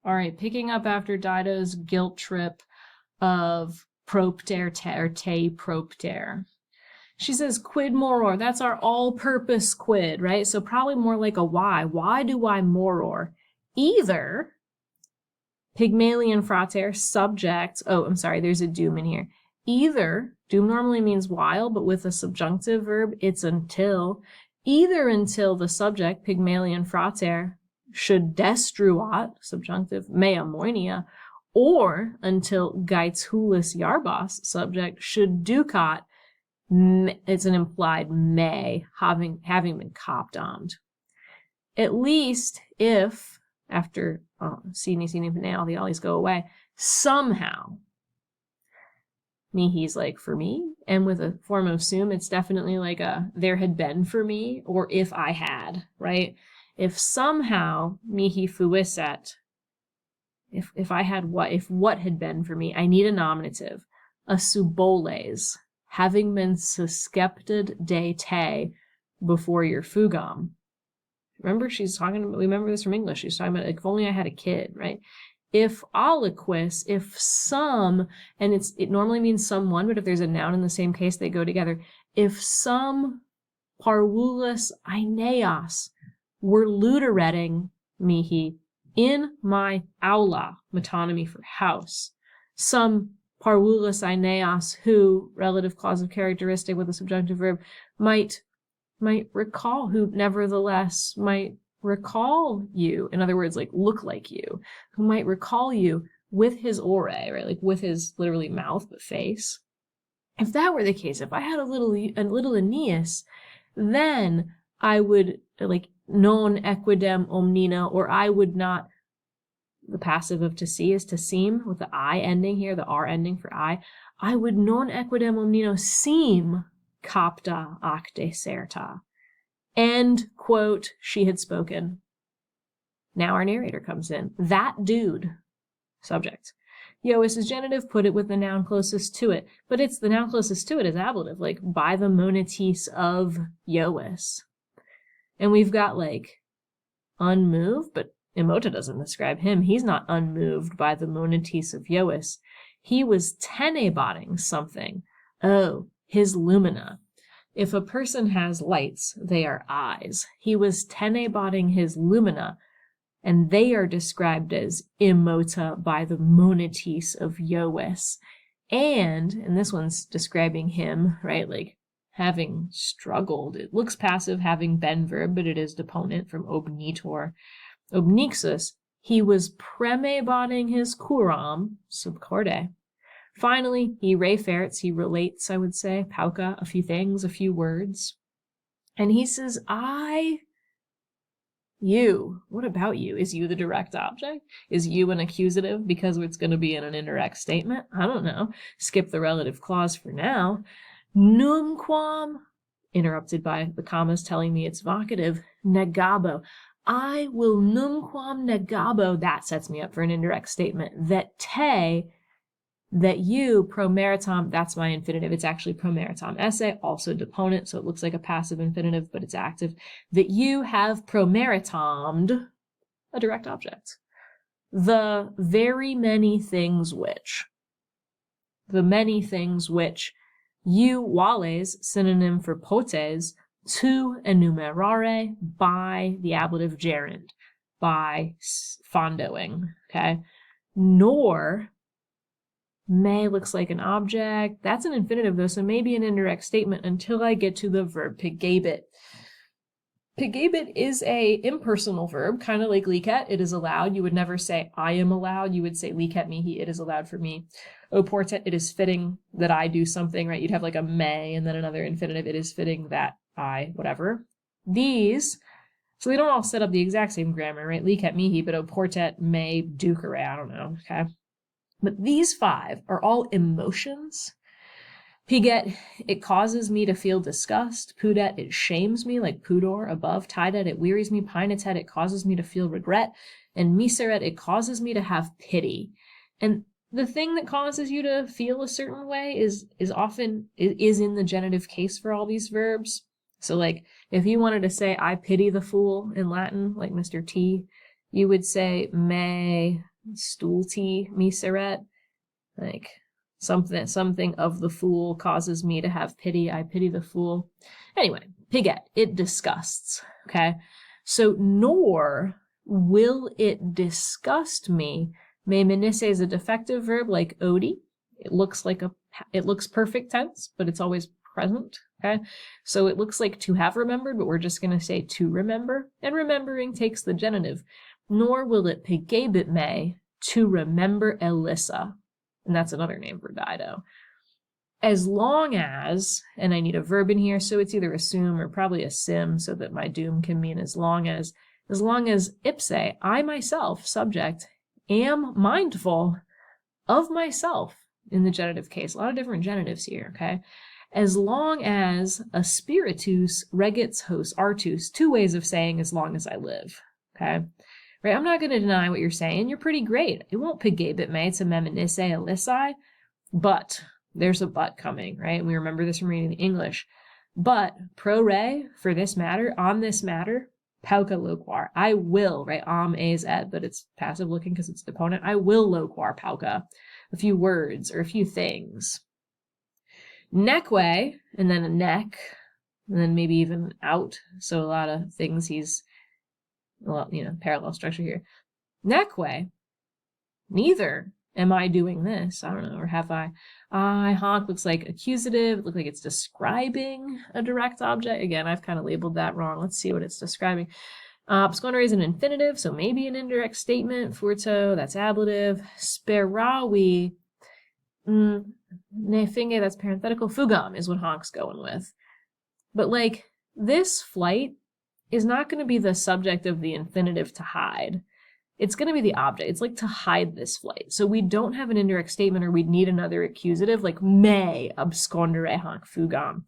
All right, picking up after Dido's guilt trip of propter te propter. She says quid moror, that's our all-purpose quid, right? So probably more like a why. Why do I moror? Either Pygmalion frater, subject, I'm sorry, there's a doom in here. Either, doom normally means while, but with a subjunctive verb, it's until. Either until the subject, Pygmalion frater, should destruat, subjunctive, mea moenia, or until Gaetulis Yarbos, subject, should ducat, it's an implied may, having been copdommed. At least if, after sini panel, the ollies go away, somehow, mihi's like for me, and with a form of sum, it's definitely like a there had been for me, or if I had, right? If somehow mihi fuisset, if I had if what had been for me, I need a nominative, a suboles, having been suscepted de te before your fugam. Remember, she's talking about, remember this from English, she's talking about, like, if only I had a kid, right? If aliquis, if some, and it normally means someone, but if there's a noun in the same case, they go together. If some parvulus aeneas were luteretting mihi in my aula, metonymy for house, some parvulus aeneas who, relative clause of characteristic with a subjunctive verb, might recall, who nevertheless might recall you, in other words, like look like you, who might recall you with his ore, right? Like with his literally mouth, but face. If that were the case, if I had a little Aeneas, then I would, like, non equidem omnina, or I would not, the passive of to see is to seem, with the I ending here, the R ending for I would non equidem omnino seem capta ac deserta. End quote, she had spoken. Now our narrator comes in. That dude, subject. Yois is genitive, put it with the noun closest to it. But it's the noun closest to it is ablative, like by the monetis of Yois. And we've got like unmoved, but Imhotep doesn't describe him. He's not unmoved by the monetis of Yois. He was tenebotting something. Oh, his lumina. If a person has lights, they are eyes. He was tenebotting his lumina, and they are described as immota by the monetis of Yois. And this one's describing him, right, like having struggled. It looks passive, having been verb, but it is deponent from obnitor. Obnixus, he was premebotting his kuram, subcorde. Finally, he referts, he relates, I would say, pauka, a few things, a few words. And he says, you, what about you? Is you the direct object? Is you an accusative because it's going to be in an indirect statement? I don't know. Skip the relative clause for now. Numquam, interrupted by the commas telling me it's vocative, negabo. I will numquam negabo, that sets me up for an indirect statement, that you, promeritam, that's my infinitive, it's actually promeritam esse, also deponent, so it looks like a passive infinitive, but it's active, that you have promeritamed a direct object. The many things which, you, wales, synonym for potes, to enumerare, by the ablative gerund, by fondoing, okay? Nor, may looks like an object. That's an infinitive though, so maybe an indirect statement until I get to the verb pigabit. Pigabit is a impersonal verb, kind of like liket. It is allowed. You would never say I am allowed. You would say liket mihi, it is allowed for me. Oportet, it is fitting that I do something, right? You'd have like a may and then another infinitive, it is fitting that I, whatever. These, so they don't all set up the exact same grammar, right? Liket mihi, but oportet, may, ducere, I don't know, okay? But these five are all emotions. Piget, it causes me to feel disgust. Pudet, it shames me, like pudor above. Tidet, it wearies me. Pinetet, it causes me to feel regret. And miseret, it causes me to have pity. And the thing that causes you to feel a certain way is often in the genitive case for all these verbs. So like if you wanted to say I pity the fool in Latin, like Mr. T, You would say me stulti miseret, like something of the fool causes me to have pity. I pity the fool. Anyway, piget, it disgusts. Okay, so nor will it disgust me. Me menisse is a defective verb like odi. It looks perfect tense, but it's always present. Okay, so it looks like to have remembered, but we're just going to say to remember, and remembering takes the genitive. Nor will it pigebit me to remember Elissa, and that's another name for Dido. As long as, and I need a verb in here, so it's either assume or probably a sim, so that my doom can mean as long as ipse, I myself, subject, am mindful of myself in the genitive case. A lot of different genitives here, okay? As long as a spiritus regits hos artus, two ways of saying as long as I live, okay? Right? I'm not going to deny what you're saying. You're pretty great. It won't pigebit me to memenisse elisai, but there's a but coming, right? We remember this from reading the English. But pro re, for this matter, on this matter, pauca loquar. I will, right? Is ed, but it's passive looking because it's deponent. I will loquar pauca. A few words or a few things. Neque, and then a neck, and then maybe even out. So a lot of things parallel structure here. Neque, neither am I doing this. I don't know, or have I? Honk looks like accusative. It looks like it's describing a direct object. Again, I've kind of labeled that wrong. Let's see what it's describing. Abscondere is an infinitive, so maybe an indirect statement. Furto, that's ablative. Sperawi, ne finge, that's parenthetical. Fugam is what Honk's going with. But like, this flight is not going to be the subject of the infinitive to hide. It's going to be the object. It's like to hide this flight. So we don't have an indirect statement, or we'd need another accusative like me abscondere hanc fugam.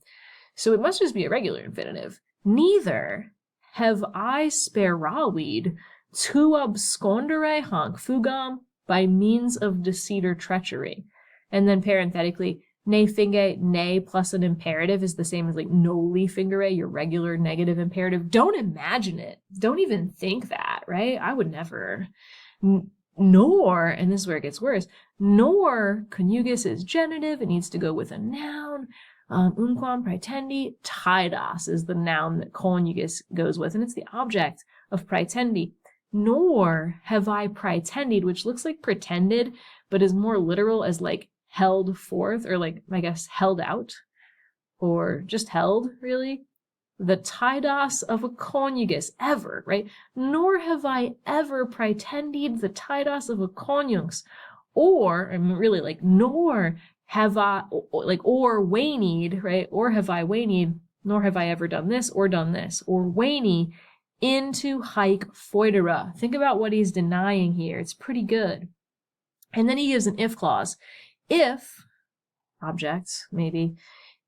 So it must just be a regular infinitive. Neither have I sperawied to abscondere hanc fugam by means of deceit or treachery. And then parenthetically, ne finge, ne plus an imperative is the same as like noli fingere, your regular negative imperative. Don't imagine it. Don't even think that, right? I would never. Nor, and this is where it gets worse, nor conjugus is genitive. It needs to go with a noun. Unquam praetendi, taidas is the noun that conjugus goes with, and it's the object of praetendi. Nor have I praetendied, which looks like pretended, but is more literal as like held forth, or like, I guess, held out, or just held, really, the taidas of a conjugus, ever, right? Nor have I ever praetendied the taidas of a conjunx, or, I mean, really, like, nor have I, like, or wainied, right? Or have I wainied, nor have I ever done this, or wainy into haec foedera. Think about what he's denying here. It's pretty good. And then he gives an if clause. If, object, maybe,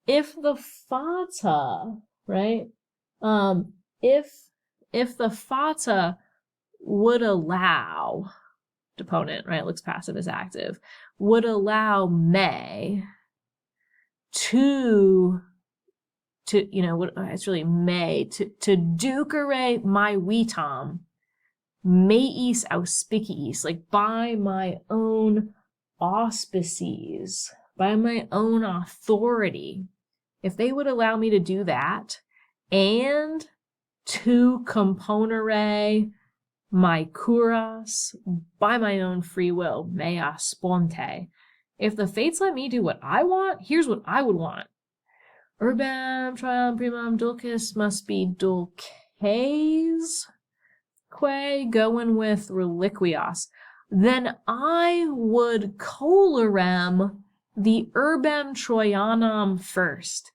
if the fata, right, if the fata would allow, deponent, right, looks passive as active, would allow me to it's really me, to ducere my vitam, meis auspiciis, like by my own auspices, by my own authority, if they would allow me to do that, and to componere my curas by my own free will, mea sponte, if the fates let me do what I want, here's what I would want. Urbam triam primam dulcis must be dulces, going with reliquias. Then I would colorem the urbem Troianum first,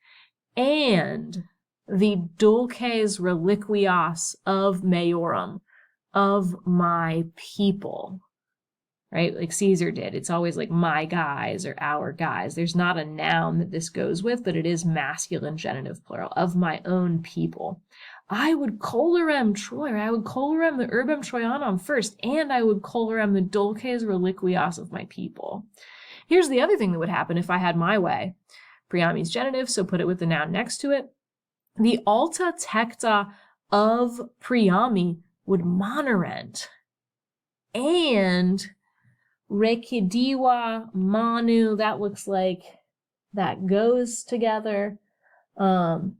and the dulces reliquias of meorum, of my people, right? Like Caesar did. It's always like my guys or our guys. There's not a noun that this goes with, but it is masculine genitive plural, of my own people. I would colorem Troy, I would colorem the urbem Troianum first, and I would colorem the dulces reliquias of my people. Here's the other thing that would happen if I had my way. Priami's genitive, so put it with the noun next to it. The alta tecta of Priami would monorent. and Rekidiwa Manu, that looks like that goes together. And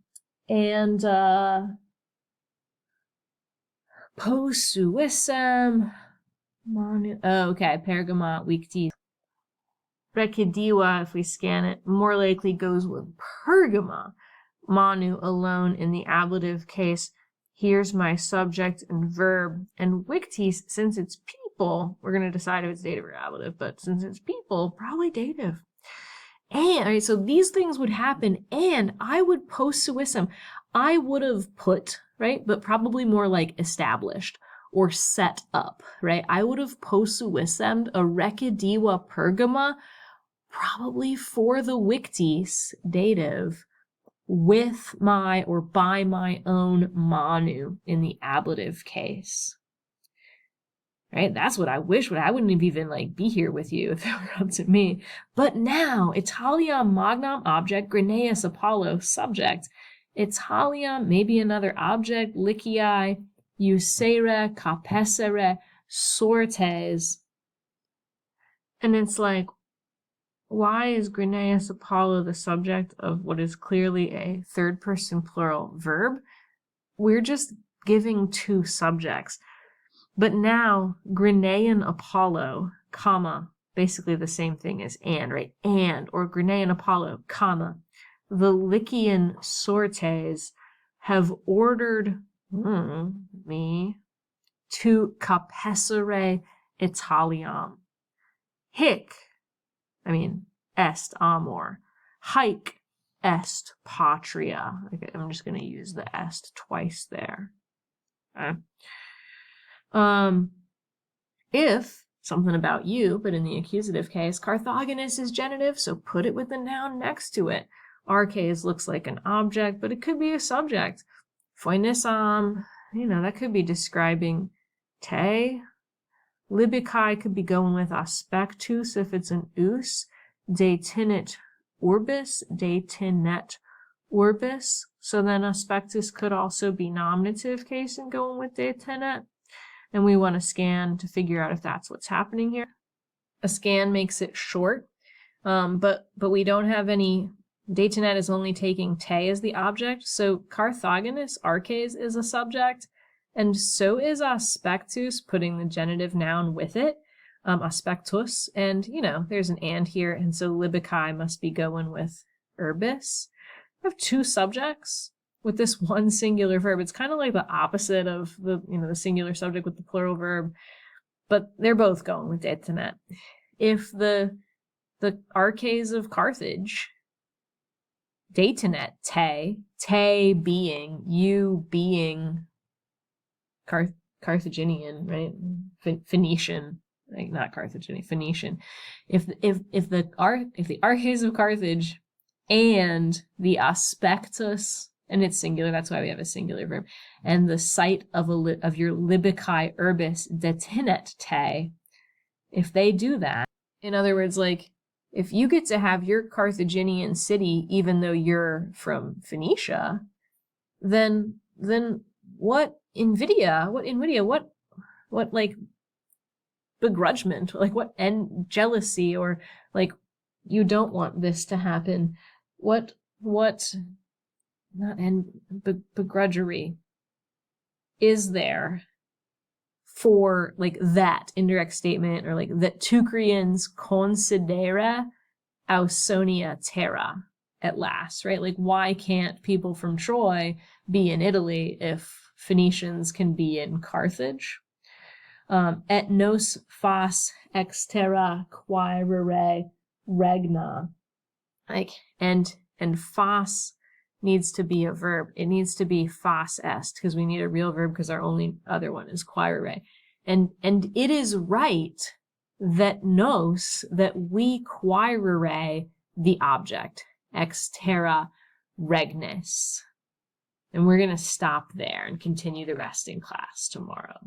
Posuisem Manu. Oh, okay, Pergamot Wikti. Rekidiwa, if we scan it, more likely goes with Pergama. Manu alone in the ablative case. Here's my subject and verb. And Wiktis, since it's people, we're going to decide if it's dative or ablative, but since it's people, probably dative. And, right, so these things would happen, and I would post-suism. I would have put, right, but probably more like established or set up, right? I would have post-suisemed a Rekidiwa Pergama, probably for the Wiktis dative, with my or by my own Manu in the ablative case. Right? That's what I wish. I wouldn't have even be here with you if it were up to me. But now, Italiam magnam object, Grineus Apollo subject. Italiam, maybe another object, Licii, Usere, Capesere, Sortes. And it's like, why is Grineus Apollo the subject of what is clearly a third person plural verb? We're just giving two subjects. But now, Grinean Apollo, comma, basically the same thing as and, right? And, or Grinean Apollo, comma, the Lycian Sortes have ordered me to capessere Italiam. Est amor. Haec est patria. Okay, I'm just going to use the est twice there. Okay. If something about you, but in the accusative case, Carthaginus is genitive, so put it with the noun next to it. Arches looks like an object, but it could be a subject. Phoenisam, that could be describing te. Libicae could be going with aspectus if it's an us. Detinit urbis, detinet urbis. So then aspectus could also be nominative case and going with detinet. And we want to scan to figure out if that's what's happening here. A scan makes it short, but we don't have any. Datinet is only taking te as the object, so Carthaginus, arches, is a subject, and so is aspectus, putting the genitive noun with it, aspectus, and, there's an and here, and so Libicae must be going with urbis. I have two subjects with this one singular verb. It's kind of like the opposite of the singular subject with the plural verb, but they're both going with detinet. If the arches of Carthage, detinet, te being, you being Carthaginian, right? Phoenician, not Carthaginian, Phoenician. If the arches of Carthage and the aspectus, and it's singular, that's why we have a singular verb, and the site of your Libicae urbis detinet te, if they do that, in other words, if you get to have your Carthaginian city even though you're from Phoenicia, then what invidia, what begrudgment, what jealousy, or you don't want this to happen, begrudgery is there for that indirect statement, or that Teucrians considera Ausonia terra at last, right? Why can't people from Troy be in Italy if Phoenicians can be in Carthage? Et nos fas ex terra quaerere regna. And fas needs to be a verb. It needs to be fas est, because we need a real verb, because our only other one is quaerere. And it is right that we quaerere the object, ex terra regnis. And we're going to stop there and continue the rest in class tomorrow.